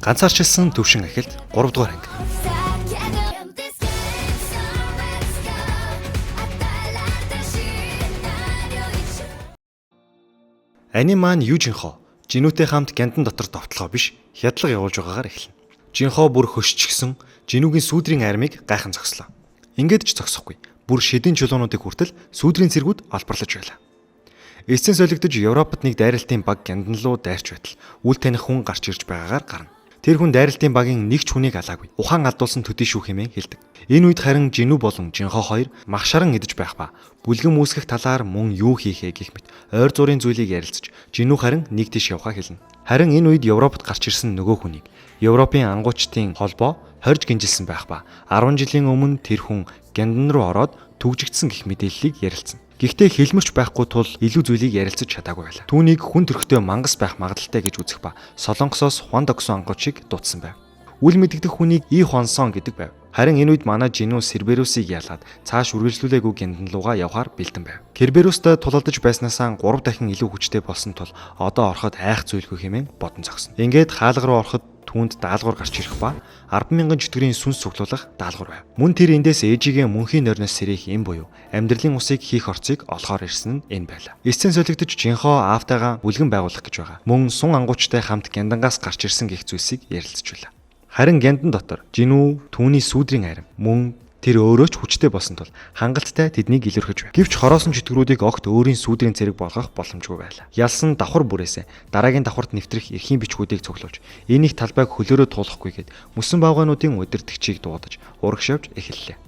Ганцаарчилсан төвшин ахилд 3 дугаар анги. Ани маань юу жинхоо жинүүтэй хамт гяндан дотор довтлогоо биш хядлага явуулж байгаагаар эхэлнэ. Жинхоо бүр хөшчихсөн жинүүгийн сүүдрийн армийг гайхан зогслоо. Ингээд ч зогсохгүй. Бүр шидийн чулуунуудыг хүртэл сүүдрийн цэргүүд олборлож байлаа. Эцсийн солигдож Европод нэг дайралтын баг гяндан руу дайрч байтал үл таних хүн гарч ирж байгаагаар гарна. Тэр хүн дайралтын багийн нэг ч хүнийг алаагүй. Ухаан алдуулсан төдий шүү хэмээн хэлдэг. Энэ үед харин жинүү болон жинхоо хоёр махшаран идэж байх ба бүлгэн үүсгэх талаар мөн юу хийхээ гэх мэт ойр зургийн зүйлийг ярилцаж жинүү харин нэг тийш явхаа хэлнэ. Харин энэ үед Европод гарч ирсэн нөгөө хүнийг Европын ангуучдын холбоо хорж гинжилсэн байх ба 10 жилийн өмнө тэр хүн гяндан руу ороод түгжигдсэн гэх мэдээллийг ярилцсан. Гэхдээ хэлмэрч байхгүй тул илүү зүйлийг ярилцаж чадаагүй байлаа. Түүнийг хүн төрхтөө мангас байх магадaltaй гэж үзэх ба Солонгосоос Хуан Доксон ангуучийг дуудсан байв. Үл мэдэгдэх хүнийг И Хуансон гэдэг байв. Харин энэ үед манай жинүү Серберусыг ялаад цааш үргэлжлүүлээгүй гяндан руугаа явхаар бэлдэн байв. Керберустай тулалдаж байснаасаа 3 дахин илүү хүчтэй болсон тул одоо ороход айх зүйлгүй хэмээн бодон зогсно. Ингээд хаалга руу ороход түүнд даалгавар гарч ирэх ба 10,000 чөтгөрийн сүнс цуглуулах даалгавар байв. Мөн тэр эндээс ээжигээ мөнхийн нойрноос сэрэх юм буюу амьдралын усыг хийх орцыг олохоор ирсэн нь энэ байлаа. Эцсийн солигдож жинхоо аавтайгаа бүлгэн байгуулах гэж байгаа. Мөн сун ангуучтай хамт гяндангаас гарч ирсэн гэх зүйлсийг ярилцчихвлаа. Харин гяндан дотор жинүү түүний сүүдрийн арим мөн тэр өөрөө ч хүчтэй болсон тул хангалттай тэднийг илэрхэж байв. Гэвч хороосон чөтгөрүүдийг огт өөрийн сүүдрийн цэрэг болгох боломжгүй байлаа. Ялсан давхар бүрээсээ дараагийн давхарт нэвтрэх эрхийн бичгүүдийг цуглуулж энийг талбайг хөлөөрөө туулахгүйгээд мөсөн баавгаануудын удирдагчийг дуудаж урагш явж эхэллээ.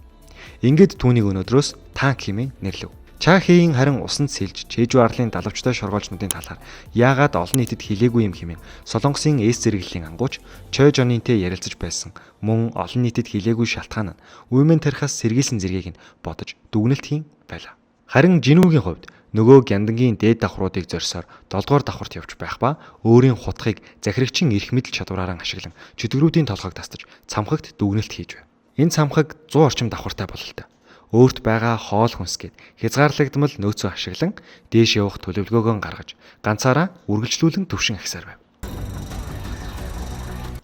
Ингээд түүнийг өнөөдрөөс танк хэмээн нэрлэв. Чаахийн харин усанд сэлж Чэжүү арлын далавчтай шоргоолжнуудын талаар яагаад олон нийтэд хэлээгүй юм хэмээн Солонгосын эс зэрэглэлийн ангууч Чой Жонинтэй ярилцаж байсан мөн олон нийтэд хэлээгүй шалтгаан нь үймэн тарихаас сэргийлсэн зэргийг нь бодож дүгнэлт хийн байлаа. Харин жинүүгийн хувьд нөгөө гяндангийн дээд давхруудыг зорьсоор 7 дугаар давхарт явж байх ба өөрийн хутгийг захирагчийн эрх мэдэл чадвараараа ашиглан чөтгөрүүдийн толгойг тасдаж цамхагт дүгнэлт хийж байв. Энэ цамхаг 100 орчим давхартай бололтой. Өөрт байгаа хоол хүнсгээд хязгаарлагдмал нөөцөө ашиглан дээш явах төлөвлөгөөгөө гаргаж ганцаараа үргэлжлүүлэн төвшин ахисаар байв.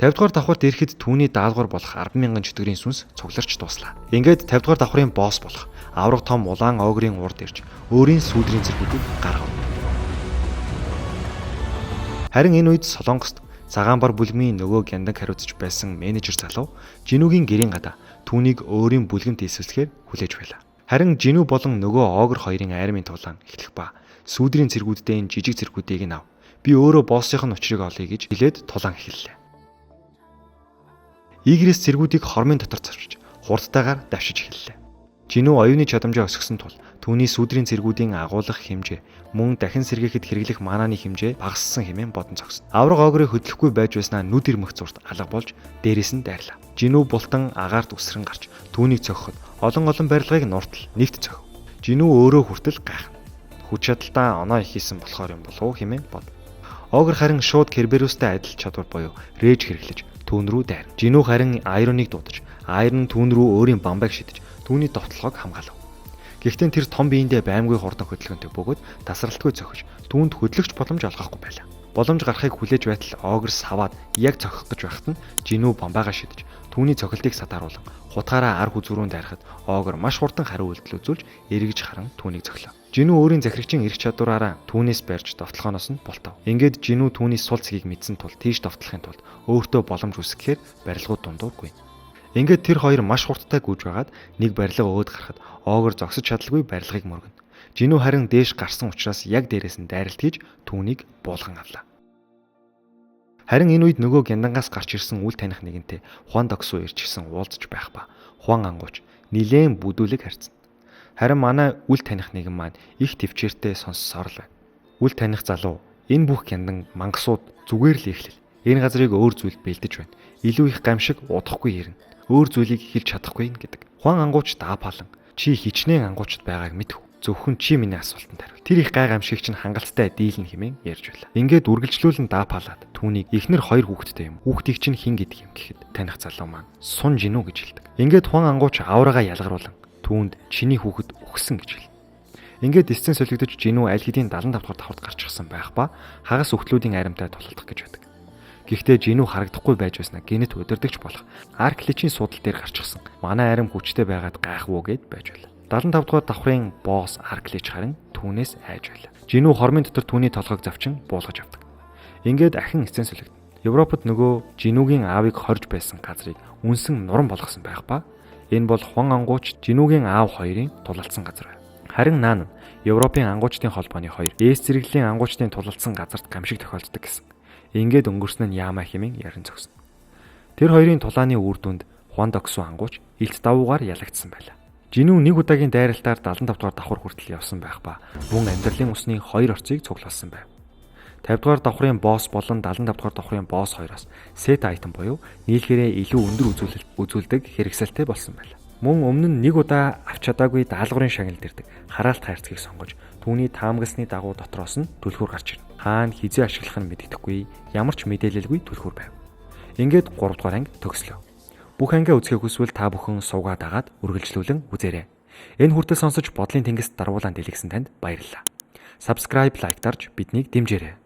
50 дугаар давхарт ирэхэд түүний даалгавар болох 10,000 чөтгөрийн сүнс цугларч дуслаа. Ингээд 50 дугаар давхрын босс болох авраг том улаан огрын урд ирж өөрийн сүүдрийн цэргүүдийг гаргав. Харин энэ үед Солонгост цагаан бар бүлгмийн нөгөө гяндан хариуцж байсан менежер залуу жинүүгийн гэрийн гадаа түүнийг өөрийн бүлгэнд эсвэлэхээр хүлээж байлаа. Харин жинүү болон нөгөө огр хоёрын айрмын тулаан эхлэх ба сүүдрийн цэргүүдтэй жижиг цэргүүдийг нь ав. Би өөрөө боссынх нь учрыг олъё гэж хэлээд тулаан эхэллээ. Игрээс цэргүүдийг хормын дотор цавчиж хурдтайгаар давшиж эхэллээ. Жинүү оюуны чадамжаа өсгсөн тул түүний сүүдрийн цэргүүдийн агуулгах хэмжээ мөн дахин сэргээхэд хэрэглэх манааны хэмжээ багассан хэмээн бодон зогсно. Авраг огрыг хөдлөхгүй байж байснаа нүд ирмэх зурт алга болж дээрээс нь дайрлаа. Жинүү бултан агаарт үсрэн гарч түүнийг цогхоход олон барилгыг нуртал нэвт цогв. Жинүү өөрөө хүртэл гайхна. Хүч чадалтаа оноо их хийсэн болохоор юм болов уу хэмээн бод. Огр харин шууд Керберустай адил чадвар буюу рэж хэрэглэж түүн рүү дайрна. Жинүү харин Айроныг дуудаж Айрон түүн рүү өөрийн бамбайг шидэж түүний довтлогыг хамгаалав. Гэхдээ тэр том биендээ баймгүй хурдан хөдөлгөөнтэй бөгөөд тасралтгүй цохиж түүнд хөдлөгч боломж олгохгүй байлаа. Боломж гарахыг хүлээж байтал огр саваад яг цохих гэж байхад нь жинүү бамбайгаа шидэж түүний цохилтыг сатааруулан хутгаараа ар хүзүүрүүнд дайрахад огр маш хурдан хариу үйлдэл үзүүлж эргэж харан түүнийг зохилоо. Жинүү өөрийн захирагчийн эрх чадвараараа түүнээс барьж довтлохоноос нь болтов. Ингээд жинүү түүний сул цэгийг мэдсэн тул тийш довтлохын тулд өөртөө боломж үүсгэхээр барилгууд дундуургүй. Ингээд тэр хоёр маш хурдтай гүйж байгаад нэг барилга өөд гарахад огр зогсож чадалгүй барилгыг мөргөнө. Жинүү харин дээш гарсан учраас яг дээрээс нь дайралт хийж түүнийг буулган авлаа. Харин энэ үед нөгөө гяндангаас гарч ирсэн үл таних нэгэнтэй Хуан Доксуу ирчихсэн уулзж байх ба Хуан ангууч нилээн бүдүүлэг харьцсан. Харин манай үл таних нэгэн маань их төвчээртэй сонссоор л байна. Үл таних залуу энэ бүх гяндан мангасууд зүгээр л ихлэл. Энэ газрыг өөр зүйл бэлдэж байна. Илүү их гамшиг удахгүй ирнэ. Өөр зүйлийг хэлж чадахгүй гэдэг. Хуан ангууч даапаалан чи хичнээн ангуучд байгааг мэдв. Зөвхөн чи миний асуултанд хариул. Тэр их гай гамшигч нь хангалттай дийлэн хэмээн ярьж байлаа. Ингээд үргэлжлүүлэн даапаалаад түүнийг эхнэр 2 хүүхэдтэй юм. Хүүхдийг чинь хин гэдэг юм гэхэд таних залуу маань сун жинүү гэж хэлдэг. Ингээд Хуан ангууч аврагаа ялгаруулан түүнд чиний хүүхэд өгсөн гэж хэлнэ. Ингээд эсцэн солигдож жинүү аль хэдийн 75 дахь давхарт гарчихсан байх ба хагас өхтлүүдийн аримтай тулалдах гэж байдаг. Гэхдээ жинүү харагдахгүй байж байснаа генет удирдахч болох Аркличийн судал дээр гарчихсан. Манай арим хүчтэй байгаад гайхвуу гэд байж байлаа. 75 дугаар давхрын босс Арклич харин түүнээс айж байлаа. Жинүү хормын дотор түүний толгойг завчин буулгаж авдаг. Ингээд ахин эцэн сүлэгдэнэ. Европод нөгөө жинүүгийн аавыг хорж байсан газрыг үнсэн нуран болгосон байх ба энэ бол Хуан ангууч жинүүгийн аав хоёрын тулалдсан газар байв. Харин наан нь Европын ангуучдын холбооны хоёр ээс зэрэглэлийн ангуучдын тулалдсан газарт гамшиг тохиолддог гэсэн. Ингээд өнгөрсөн нь яамаа хэмээн ярин зогсно. Тэр хоёрын тулааны үр дүнд Хуан Доксу ангууч илт давуугаар ялагдсан байлаа. Жинүү нэг удаагийн дайралтаар 75 дугаар давхар хүртэл явсан байх ба мөн амьдралын усны хоёр орцыг цуглуулсан байв. 50 дугаар давхрын босс болон 75 дугаар давхрын босс хоёроос сет айтем буюу нийлхэрээ илүү өндөр үзүүлдэг хэрэгсэлтэй болсон байлаа. Мөн өмнө нь нэг удаа авч чадаагүй даалгаврын шагналд ирдэг хараалт хайрцгийг сонгож түүний таамагласны дагуу дотроос нь түлхүүр гарч ирнэ. Хаана хизээ ашиглах нь мэддэхгүй ямар ч мэдээлэлгүй түлхүүр байв. Ингээд 3 дугаар анги төгслөө. Бүх ангиа үзэхийг хүсвэл та бүхэн суугаад агаад үргэлжлүүлэн үзээрэй. Энэ хүртэл сонсож бодлын тэнгист дарвуулан дэлгэсэн танд баярлалаа. Subscribe, like дарж биднийг дэмжээрэй.